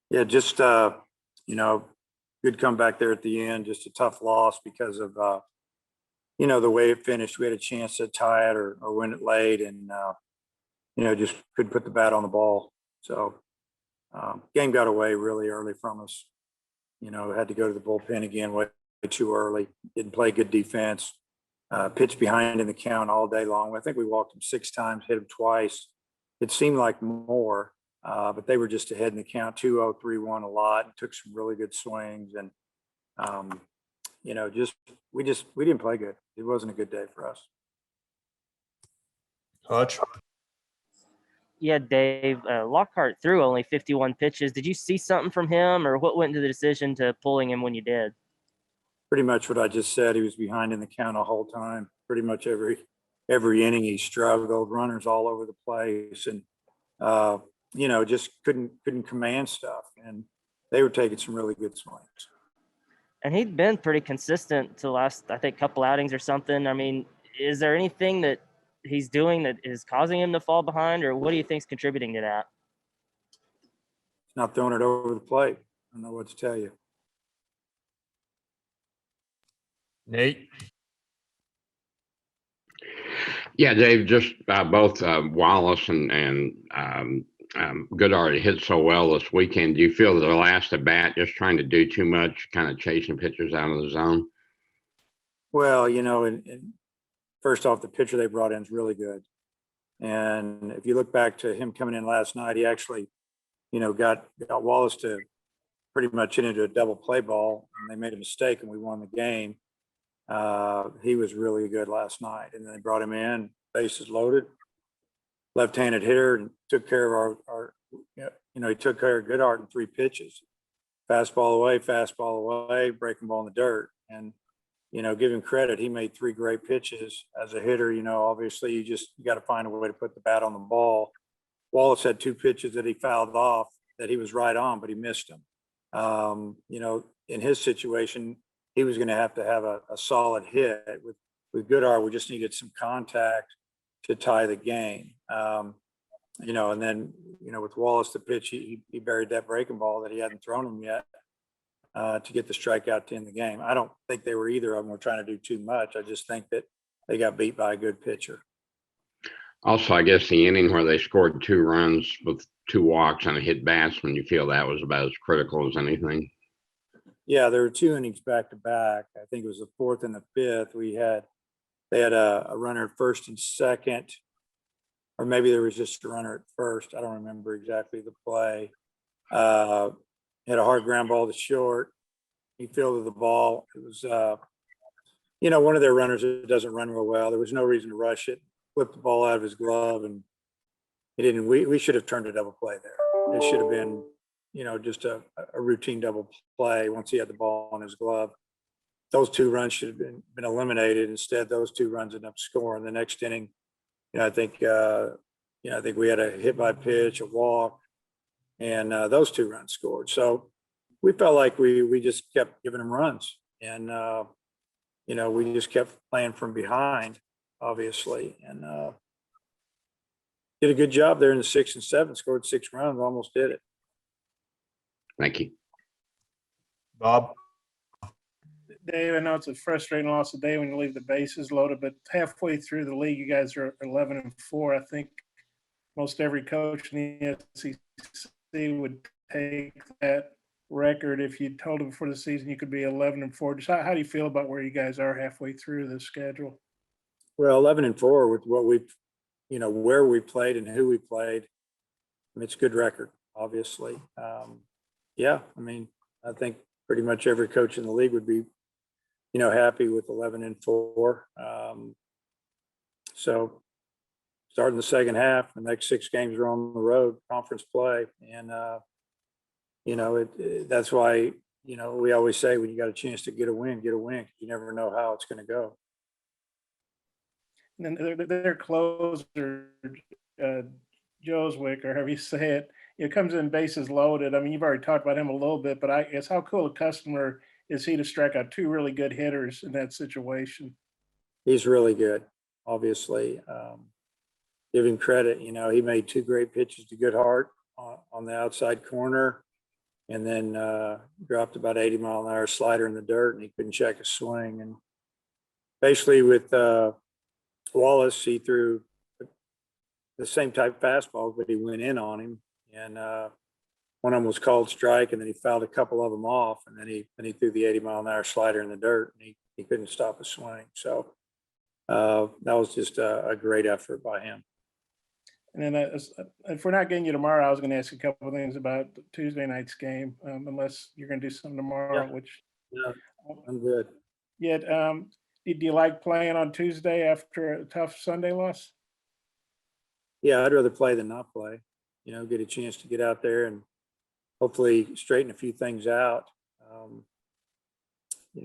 Yeah, just you know, good comeback there at the end. Just a tough loss because of the way it finished. We had a chance to tie it or win it late, and just couldn't put the bat on the ball. So game got away really early from us. Had to go to the bullpen again way too early. Didn't play good defense. Pitched behind in the count all day long. I think we walked him 6 times, hit him twice. It seemed like more, but they were just ahead in the count, 2-0, 3-1 a lot, and took some really good swings. And we didn't play good. It wasn't a good day for us. Hutch. Yeah, Dave, Lockhart threw only 51 pitches. Did you see something from him, or what went into the decision to pulling him when you did? Pretty much what I just said. He was behind in the count the whole time. Pretty much every inning he struggled, runners all over the place, and just couldn't command stuff. And they were taking some really good swings. And he'd been pretty consistent to the last, I think, couple outings or something. I mean, is there anything that he's doing that is causing him to fall behind, or what do you think's contributing to that? Not throwing it over the plate. I don't know what to tell you. Nate. Yeah, Dave, just both Wallace and Goodart hit so well this weekend. Do you feel that the last at bat just trying to do too much, kind of chasing pitchers out of the zone? Well, and first off, the pitcher they brought in is really good. And if you look back to him coming in last night, he actually, got Wallace to pretty much hit into a double play ball, and they made a mistake and we won the game. He was really good last night, and then they brought him in, bases loaded, left-handed hitter, and took care of he took care of Goodart in 3 pitches, fastball away, breaking ball in the dirt. And, give him credit. He made 3 great pitches as a hitter. Obviously you got to find a way to put the bat on the ball. Wallace had 2 pitches that he fouled off that he was right on, but he missed them. In his situation, he was going to have a solid hit. With Goodart, we just needed some contact to tie the game. And then, with Wallace, the pitch, he buried that breaking ball that he hadn't thrown him yet to get the strikeout to end the game. I don't think they were either of them were trying to do too much. I just think that they got beat by a good pitcher. Also, I guess the inning where they scored 2 runs with 2 walks and a hit batsman, you feel that was about as critical as anything? Yeah, there were 2 innings back to back. I think it was the 4th and the 5th. They had a runner at first and second, or maybe there was just a runner at first. I don't remember exactly the play. Had a hard ground ball to short. He fielded the ball. It was, one of their runners that doesn't run real well. There was no reason to rush it. Flipped the ball out of his glove, and he didn't. We should have turned a double play there. It should have been, just a routine double play once he had the ball on his glove. Those 2 runs should have been eliminated. Instead, those 2 runs ended up scoring. The next inning, I think we had a hit by pitch, a walk, and those 2 runs scored. So we felt like we just kept giving them runs, and we just kept playing from behind, obviously, and did a good job there in the 6th and 7th. Scored 6 runs, almost did it. Thank you. Bob. Dave, I know it's a frustrating loss today when you leave the bases loaded, but halfway through the league, you guys are 11-4. I think most every coach in the SEC would take that record if you told them before the season you could be 11-4. Just how do you feel about where you guys are halfway through the schedule? Well, 11-4 with what we've, where we played and who we played. I mean, it's a good record, obviously. I think pretty much every coach in the league would be, happy with 11-4. So starting the second half, the next 6 games are on the road, conference play. And, that's why, we always say when you got a chance to get a win, you never know how it's going to go. And then their closer, Joswick, or however you say it, comes in bases loaded. I mean, you've already talked about him a little bit, but I guess how cool a customer is he to strike out 2 really good hitters in that situation? He's really good, obviously. Give him credit. He made 2 great pitches to Goodhart on the outside corner. and then dropped about 80-mile-an-hour slider in the dirt, and he couldn't check his swing. And basically with Wallace, he threw the same type fastball, but he went in on him, and one of them was called strike, and then he fouled a couple of them off, and then he threw the 80-mile-an-hour slider in the dirt, and he couldn't stop his swing. So that was just a great effort by him. And then if we're not getting you tomorrow, I was going to ask a couple of things about Tuesday night's game, unless you're going to do something tomorrow, Yeah. which. Yeah, I'm good. Yeah. Do you like playing on Tuesday after a tough Sunday loss? Yeah, I'd rather play than not play. Get a chance to get out there and hopefully straighten a few things out.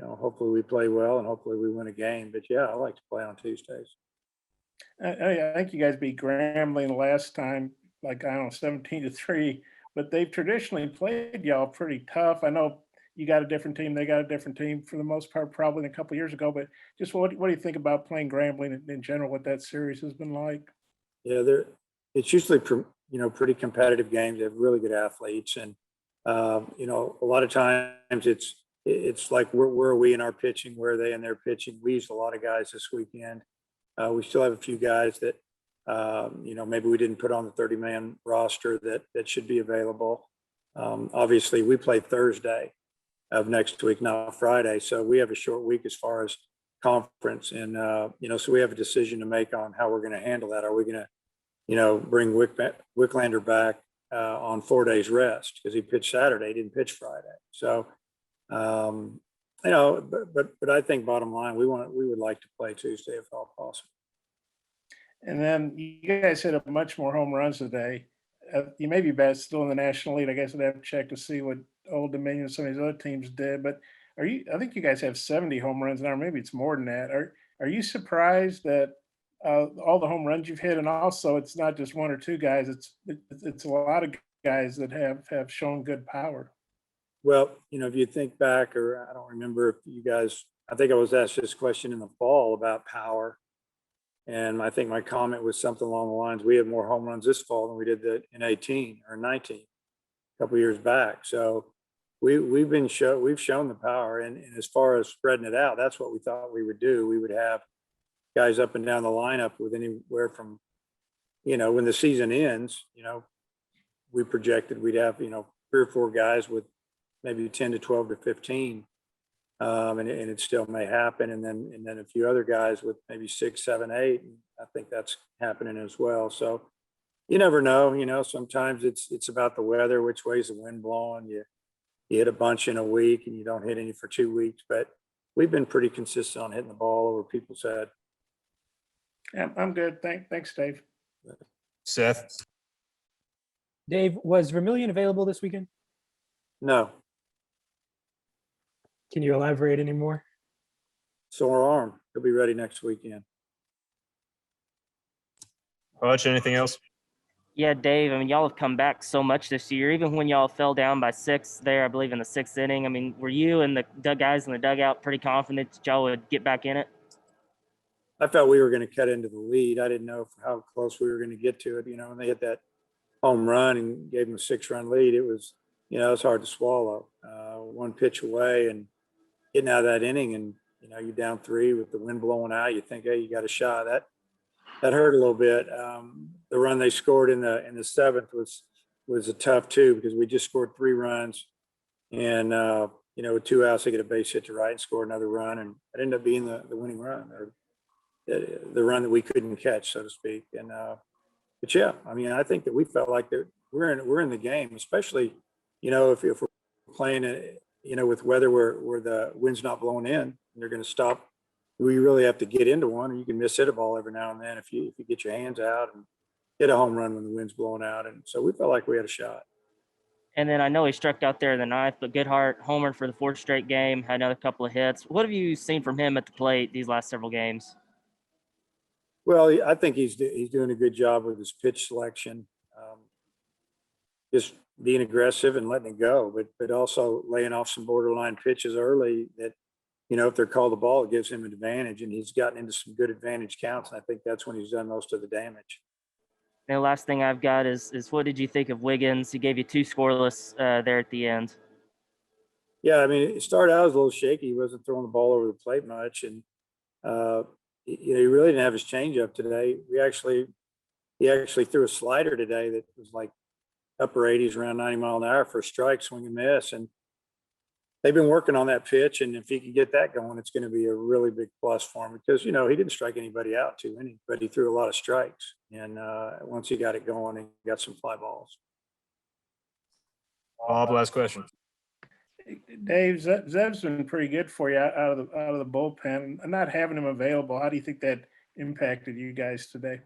Hopefully we play well and hopefully we win a game. But yeah, I like to play on Tuesdays. I think you guys beat Grambling last time, like, I don't know, 17-3, but they've traditionally played y'all pretty tough. I know you got a different team. They got a different team for the most part, probably a couple of years ago, but just what do you think about playing Grambling in general, what that series has been like? Yeah, it's usually, pretty competitive games. They have really good athletes. And, a lot of times it's like, where are we in our pitching? Where are they in their pitching? We used a lot of guys this weekend. We still have a few guys that, maybe we didn't put on the 30-man roster that should be available. Obviously, we play Thursday of next week, not Friday. So we have a short week as far as conference. And, so we have a decision to make on how we're going to handle that. Are we going to, bring Wicklander back on 4 days rest because he pitched Saturday, he didn't pitch Friday. So, but I think bottom line, we would like to play Tuesday if all possible. And then you guys hit up much more home runs today. You may be bad still in the National League. I guess I'd have to check to see what Old Dominion and some of these other teams did. But I think you guys have 70 home runs now. Maybe it's more than that. Are you surprised that all the home runs you've hit, and also it's not just one or two guys, it's a lot of guys that have shown good power? Well, if you think back, or I don't remember if you guys, I think I was asked this question in the fall about power. And I think my comment was something along the lines, we have more home runs this fall than we did in 18 or 19, a couple of years back. So we've shown the power. And as far as spreading it out, that's what we thought we would do. We would have guys up and down the lineup with anywhere from, when the season ends, we projected we'd have, 3 or 4 guys with maybe 10 to 12 to 15. And it still may happen. And then a few other guys with maybe 6, 7, 8. And I think that's happening as well. So you never know, sometimes it's about the weather, which way's the wind blowing. You hit a bunch in a week and you don't hit any for 2 weeks, but we've been pretty consistent on hitting the ball over people's head. Yeah, I'm good. Thanks, Dave. Seth. Dave, was Vermillion available this weekend? No, Can you elaborate anymore? sore arm. He'll be ready next weekend. Hutch, anything else? Yeah, Dave, I mean, y'all have come back so much this year, even when y'all fell down by 6 there, I believe in the 6th inning. I mean, were you and the guys in the dugout pretty confident that y'all would get back in it? I felt we were going to cut into the lead. I didn't know how close we were going to get to it. When they hit that home run and gave them a 6-run lead, it was, it's hard to swallow. One pitch away and getting out of that inning, and you're down 3 with the wind blowing out. You think, hey, you got a shot. That hurt a little bit. The run they scored in the 7th was a tough too, because we just scored 3 runs, and with 2 outs, they get a base hit to right and score another run, and it ended up being the winning run, or the run that we couldn't catch, so to speak. And but yeah, I mean, I think that we felt like that we're in the game, especially if we're playing with weather where the wind's not blowing in and they're going to stop. We really have to get into one, and you can miss hit a ball every now and then if you get your hands out and hit a home run when the wind's blowing out. And so we felt like we had a shot. And then I know he struck out there in the 9th, but Goodhart homered for the 4th straight game, had another couple of hits. What have you seen from him at the plate these last several games? Well, I think he's doing a good job with his pitch selection, just being aggressive and letting it go, but also laying off some borderline pitches early that, if they're called the ball, it gives him an advantage, and he's gotten into some good advantage counts. And I think that's when he's done most of the damage. And the last thing I've got is what did you think of Wiggins? He gave you 2 scoreless there at the end. Yeah, I mean, it started out as a little shaky. He wasn't throwing the ball over the plate much, and you know, he really didn't have his changeup today. He actually threw a slider today that was like upper 80s, around 90 mile an hour for a strike, swing and miss. And they've been working on that pitch, and if he can get that going, it's going to be a really big plus for him because, you know, he didn't strike anybody out 2 innings, but he threw a lot of strikes. And once he got it going, he got some fly balls. Bob, last question. Dave, Zeb's been pretty good for you out of the bullpen. And not having him available, how do you think that impacted you guys today?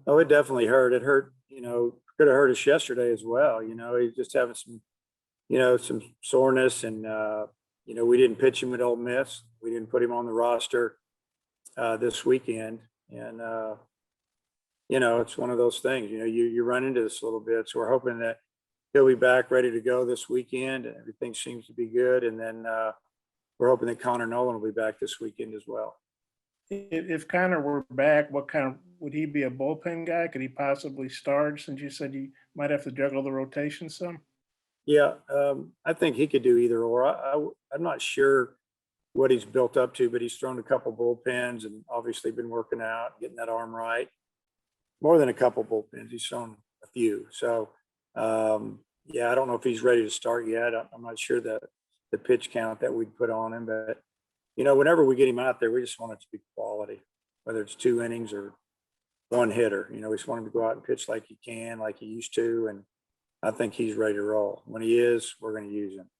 Oh, it definitely hurt. It hurt, you know, could have hurt us yesterday as well. You know, he's just having some, you know, some soreness, and you know, we didn't pitch him at Ole Miss. We didn't put him on the roster this weekend, and you know, it's one of those things. You know, you run into this a little bit, so we're hoping that he'll be back ready to go this weekend, and everything seems to be good. And then we're hoping that Connor Nolan will be back this weekend as well. If Connor were back, what kind of would he be a bullpen guy? Could he possibly start? Since you said you might have to juggle the rotation some. Yeah, I think he could do either or. I'm not sure what he's built up to, but he's thrown a couple bullpens and obviously been working out, getting that arm right. More than a couple bullpens, he's thrown a few. So, yeah, I don't know if he's ready to start yet. I'm not sure the pitch count that we'd put on him, but you know, whenever we get him out there, we just want it to be quality, whether it's 2 innings or 1 hitter. You know, we just want him to go out and pitch like he can, like he used to, and I think he's ready to roll. When he is, we're going to use him.